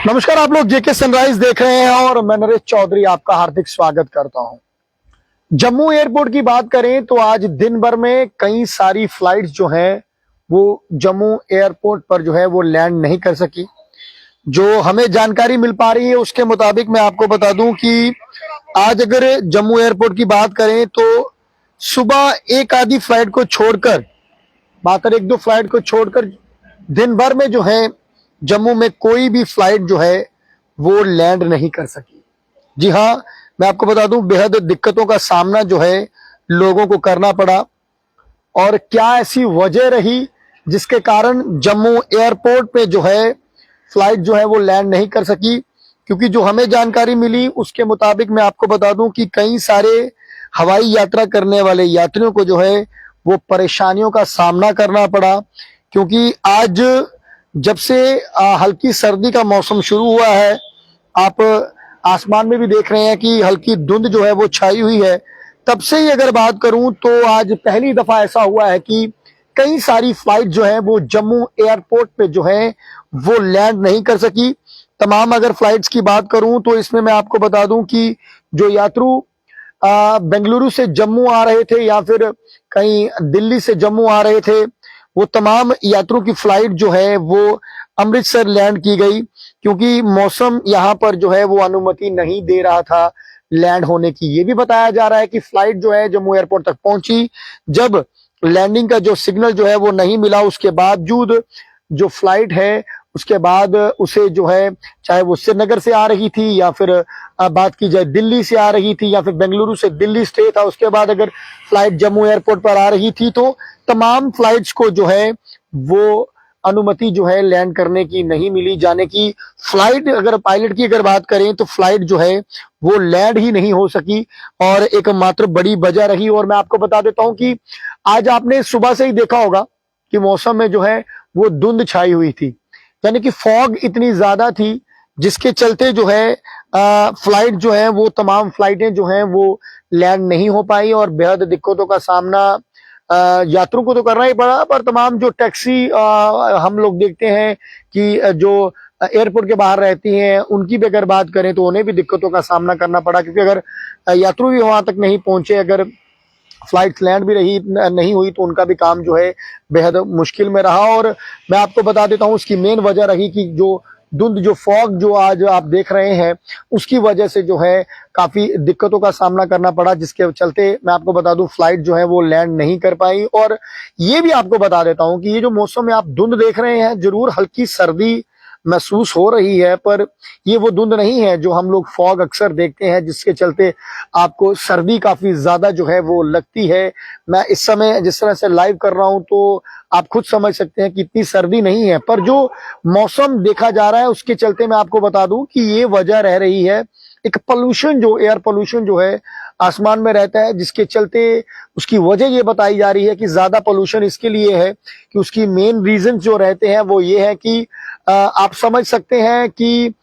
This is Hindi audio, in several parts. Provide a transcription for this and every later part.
नमस्कार, आप लोग जेके सनराइज देख रहे हैं और मैं नरेश चौधरी आपका हार्दिक स्वागत करता हूं। जम्मू एयरपोर्ट की बात करें तो आज दिन भर में कई सारी फ्लाइट्स जो हैं वो जम्मू एयरपोर्ट पर जो है वो लैंड नहीं कर सकी। जो हमें जानकारी मिल पा रही है उसके मुताबिक मैं आपको बता दूं कि आज अगर जम्मू एयरपोर्ट की बात करें तो सुबह एक आधी फ्लाइट को छोड़कर, मात्र एक दो फ्लाइट को छोड़कर दिन भर में जो है जम्मू में कोई भी फ्लाइट जो है वो लैंड नहीं कर सकी। जी हाँ, मैं आपको बता दूं बेहद दिक्कतों का सामना जो है लोगों को करना पड़ा। और क्या ऐसी वजह रही जिसके कारण जम्मू एयरपोर्ट पे जो है फ्लाइट जो है वो लैंड नहीं कर सकी, क्योंकि जो हमें जानकारी मिली उसके मुताबिक मैं आपको बता दूं कि कई सारे हवाई यात्रा करने वाले यात्रियों को जो है वो परेशानियों का सामना करना पड़ा। क्योंकि आज जब से हल्की सर्दी का मौसम शुरू हुआ है, आप आसमान में भी देख रहे हैं कि हल्की धुंध जो है वो छाई हुई है। तब से ही अगर बात करूं तो आज पहली दफा ऐसा हुआ है कि कई सारी फ्लाइट जो है वो जम्मू एयरपोर्ट पे जो है वो लैंड नहीं कर सकी। तमाम अगर फ्लाइट्स की बात करूं तो इसमें मैं आपको बता दूं कि जो यात्रु बेंगलुरु से जम्मू आ रहे थे या फिर कहीं दिल्ली से जम्मू आ रहे थे, वो तमाम यात्रियों की फ्लाइट जो है वो अमृतसर लैंड की गई, क्योंकि मौसम यहाँ पर जो है वो अनुमति नहीं दे रहा था लैंड होने की। ये भी बताया जा रहा है कि फ्लाइट जो है जम्मू एयरपोर्ट तक पहुंची, जब लैंडिंग का जो सिग्नल जो है वो नहीं मिला, उसके बावजूद जो फ्लाइट है उसके बाद उसे जो है, चाहे वो श्रीनगर से आ रही थी या फिर बात की जाए दिल्ली से आ रही थी या फिर बेंगलुरु से दिल्ली स्टे था, उसके बाद अगर फ्लाइट जम्मू एयरपोर्ट पर आ रही थी तो तमाम फ्लाइट्स को जो है वो अनुमति जो है लैंड करने की नहीं मिली, जाने की। फ्लाइट अगर पायलट की अगर बात करें तो फ्लाइट जो है वो लैंड ही नहीं हो सकी और एक मात्र बड़ी वजह रही। और मैं आपको बता देता हूं कि आज आपने सुबह से ही देखा होगा कि मौसम में जो है वो धुंध छाई हुई थी, यानी कि फॉग इतनी ज्यादा थी जिसके चलते जो है फ्लाइट जो है वो तमाम फ्लाइटें जो हैं वो लैंड नहीं हो पाई और बेहद दिक्कतों का सामना यात्रियों को तो करना ही पड़ा। पर तमाम जो टैक्सी हम लोग देखते हैं कि जो एयरपोर्ट के बाहर रहती हैं उनकी भी अगर बात करें तो उन्हें भी दिक्कतों का सामना करना पड़ा, क्योंकि अगर यात्री भी वहां तक नहीं पहुंचे, अगर फ्लाइट लैंड भी नहीं हुई तो उनका भी काम जो है बेहद मुश्किल में रहा। और मैं आपको बता देता हूं उसकी मेन वजह रही कि जो धुंध, जो फॉग जो आज आप देख रहे हैं उसकी वजह से जो है काफी दिक्कतों का सामना करना पड़ा, जिसके चलते मैं आपको बता दूं फ्लाइट जो है वो लैंड नहीं कर पाई। और ये भी आपको बता देता हूं कि ये जो मौसम में आप धुंध देख रहे हैं, जरूर हल्की सर्दी महसूस हो रही है, पर ये वो धुंध नहीं है जो हम लोग फॉग अक्सर देखते हैं जिसके चलते आपको सर्दी काफी ज्यादा जो है वो लगती है। मैं इस समय जिस तरह से लाइव कर रहा हूं तो आप खुद समझ सकते हैं कि इतनी सर्दी नहीं है, पर जो मौसम देखा जा रहा है उसके चलते मैं आपको बता दूं कि ये वजह रह रही है एक पोल्यूशन, जो एयर पोल्यूशन जो है आसमान में रहता है, जिसके चलते उसकी वजह ये बताई जा रही है कि ज्यादा पोल्यूशन इसके लिए है कि उसकी मेन रीजन जो रहते हैं वो ये है कि आप समझ सकते हैं कि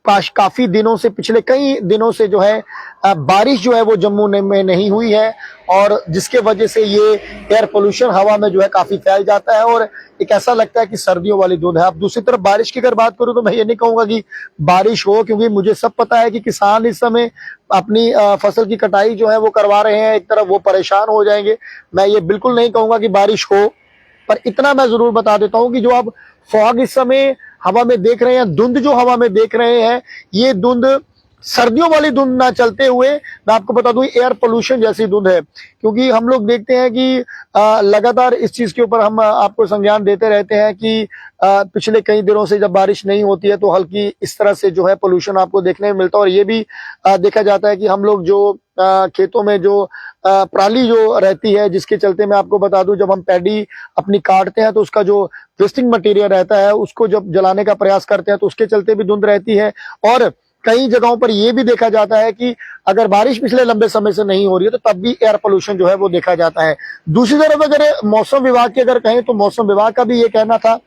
काफी दिनों से, पिछले कई दिनों से जो है बारिश जो है वो जम्मू में नहीं हुई है और जिसके वजह से ये एयर पोल्यूशन हवा में जो है काफी फैल जाता है और एक ऐसा लगता है कि सर्दियों वाली धुंध है। अब दूसरी तरफ बारिश की अगर बात करूं तो मैं ये नहीं कहूंगा कि बारिश हो, क्योंकि मुझे सब पता है कि किसान इस समय अपनी फसल की कटाई जो है वो करवा रहे हैं, एक तरफ वो परेशान हो जाएंगे। मैं ये बिल्कुल नहीं कहूंगा कि बारिश हो, पर इतना मैं जरूर बता देता हूं कि जो आप फॉग इस समय हवा में देख रहे हैं, धुंध जो हवा में देख रहे हैं, ये धुंध सर्दियों वाली धुंध ना चलते हुए मैं आपको बता दूं एयर पोल्यूशन जैसी धुंध है। क्योंकि हम लोग देखते हैं कि लगातार इस चीज के ऊपर हम आपको संज्ञान देते रहते हैं कि पिछले कई दिनों से जब बारिश नहीं होती है तो हल्की इस तरह से जो है पोल्यूशन आपको देखने में मिलता है। और ये भी देखा जाता है कि हम लोग जो खेतों में जो पराली जो रहती है, जिसके चलते मैं आपको बता दूं जब हम पैडी अपनी काटते हैं तो उसका जो वेस्टिंग मटेरियल रहता है उसको जब जलाने का प्रयास करते हैं तो उसके चलते भी धुंध रहती है। और कई जगहों पर यह भी देखा जाता है कि अगर बारिश पिछले लंबे समय से नहीं हो रही है तो तब भी एयर पोल्यूशन जो है वो देखा जाता है। दूसरी तरफ अगर मौसम विभाग की अगर कहें तो मौसम विभाग का भी ये कहना था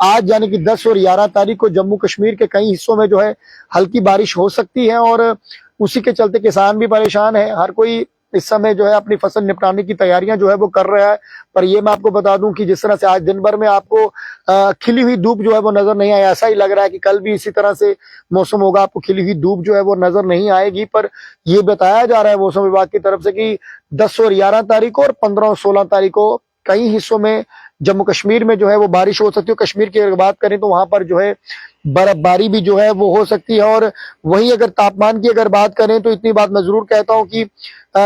आज यानी कि 10 और 11 तारीख को जम्मू कश्मीर के कई हिस्सों में जो है हल्की बारिश हो सकती है और उसी के चलते किसान भी परेशान है। हर कोई इस समय जो है अपनी फसल निपटाने की तैयारियां जो है वो कर रहा है। पर ये मैं आपको बता दूं कि जिस तरह से आज दिन भर में आपको खिली हुई धूप जो है वो नजर नहीं आई, ऐसा ही लग रहा है कि कल भी इसी तरह से मौसम होगा, आपको खिली हुई धूप जो है वो नजर नहीं आएगी। पर ये बताया जा रहा है मौसम विभाग की तरफ से कि 10 और 11 तारीख को और 15 और 16 तारीख को कई हिस्सों में जम्मू कश्मीर में जो है वो बारिश हो सकती है। कश्मीर की अगर बात करें तो वहां पर जो है बर्फबारी भी जो है वो हो सकती है। और वहीं अगर तापमान की अगर बात करें तो इतनी बात मैं जरूर कहता हूं कि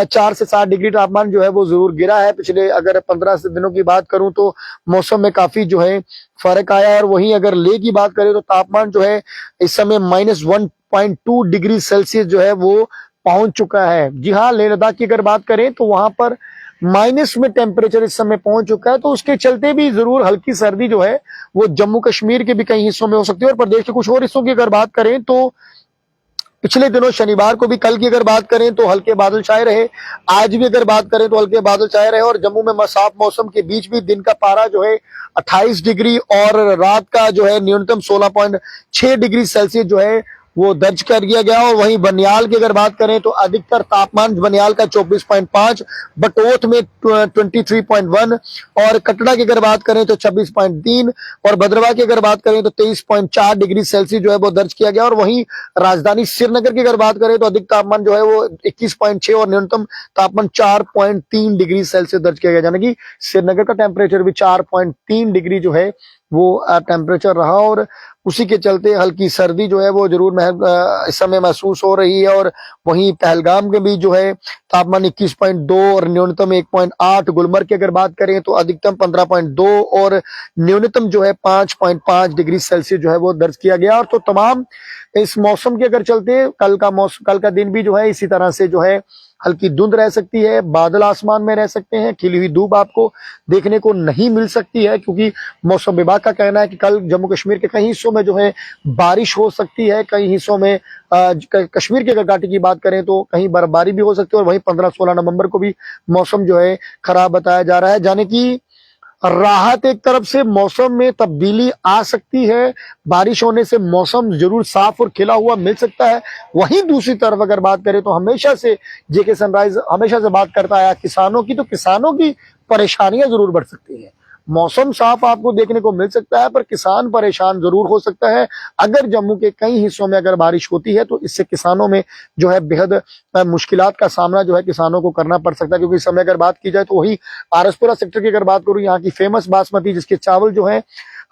4 से 7 डिग्री तापमान जो है वो जरूर गिरा है। पिछले अगर 15 से दिनों की बात करूं तो मौसम में काफी जो है फर्क आया है। और वहीं अगर लेह की बात करें तो तापमान जो है इस समय -1.2 डिग्री सेल्सियस जो है वो पहुंच चुका है। जी हाँ, लेह लद्दाख की अगर बात करें तो वहां पर माइनस में टेम्परेचर इस समय पहुंच चुका है। तो उसके चलते भी जरूर हल्की सर्दी जो है वो जम्मू कश्मीर के भी कई हिस्सों में हो सकती है। और प्रदेश के कुछ और हिस्सों की अगर बात करें तो पिछले दिनों शनिवार को भी, कल की अगर बात करें तो हल्के बादल छाए रहे, आज भी अगर बात करें तो हल्के बादल छाए रहे। और जम्मू में साफ मौसम के बीच भी दिन का पारा जो है 28 डिग्री और रात का जो है न्यूनतम 16.6 डिग्री सेल्सियस जो है वो दर्ज कर दिया गया। और वहीं बनियाल की अगर बात करें तो अधिकतर तापमान बनियाल का 24.5, बटोत में 23.1 और कटरा की अगर बात करें तो 26.3 और भद्रवाह की अगर बात करें तो 23.4 डिग्री सेल्सियस जो है वो दर्ज किया गया। और वहीं राजधानी श्रीनगर की अगर बात करें तो अधिक तापमान जो है वो 21.6 और न्यूनतम तापमान 4.3 डिग्री सेल्सियस दर्ज किया गया, यानी कि श्रीनगर का टेम्परेचर भी 4.3 डिग्री जो है वो टेम्परेचर रहा। और उसी के चलते हल्की सर्दी जो है वो जरूर इस समय महसूस हो रही है। और वहीं पहलगाम के भी जो है तापमान 21.2 और न्यूनतम 1.8, गुलमर्ग की अगर बात करें तो अधिकतम 15.2 और न्यूनतम जो है 5.5 डिग्री सेल्सियस जो है वो दर्ज किया गया। और तो तमाम इस मौसम के अगर चलते कल का दिन भी जो है इसी तरह से जो है हल्की धुंध रह सकती है, बादल आसमान में रह सकते हैं, खिली हुई धूप आपको देखने को नहीं मिल सकती है। क्योंकि मौसम विभाग का कहना है कि कल जम्मू कश्मीर के कई हिस्सों में जो है बारिश हो सकती है, कई हिस्सों में कश्मीर के अगर घाटी की बात करें तो कहीं बर्फबारी भी हो सकती है। और वहीं 15-16 नवंबर को भी मौसम जो है खराब बताया जा रहा है, यानी कि राहत एक तरफ से मौसम में तब्दीली आ सकती है, बारिश होने से मौसम जरूर साफ और खिला हुआ मिल सकता है। वहीं दूसरी तरफ अगर बात करें तो हमेशा से जेके सनराइज हमेशा से बात करता है किसानों की, तो किसानों की परेशानियां जरूर बढ़ सकती हैं। मौसम साफ आपको देखने को मिल सकता है पर किसान परेशान जरूर हो सकता है। अगर जम्मू के कई हिस्सों में अगर बारिश होती है तो इससे किसानों में जो है बेहद मुश्किलात का सामना जो है किसानों को करना पड़ सकता है। क्योंकि इस समय अगर बात की जाए तो वही आरसपुरा सेक्टर की अगर बात करूं, यहाँ की फेमस बासमती जिसके चावल जो है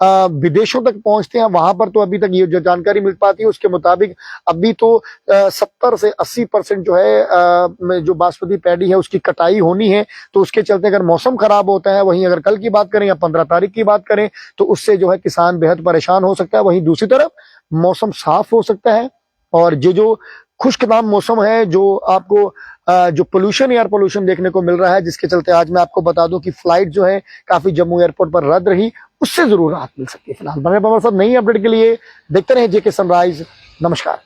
विदेशों तक पहुंचते हैं, वहां पर तो अभी तक ये जो जानकारी मिल पाती है उसके मुताबिक अभी तो 70 से 80% जो है जो बासमती पैडी है उसकी कटाई होनी है। तो उसके चलते अगर मौसम खराब होता है, वहीं अगर कल की बात करें या 15 तारीख की बात करें तो उससे जो है किसान बेहद परेशान हो सकता है। वहीं दूसरी तरफ मौसम साफ हो सकता है और ये जो खुश्कनाम मौसम है, जो आपको जो पोल्यूशन, एयर पोल्यूशन देखने को मिल रहा है, जिसके चलते आज मैं आपको बता दूं कि फ्लाइट जो है काफी जम्मू एयरपोर्ट पर रद्द रही, उससे जरूर राहत मिल सकती है। फिलहाल बने सब नई अपडेट के लिए देखते रहे जेके सनराइज। नमस्कार।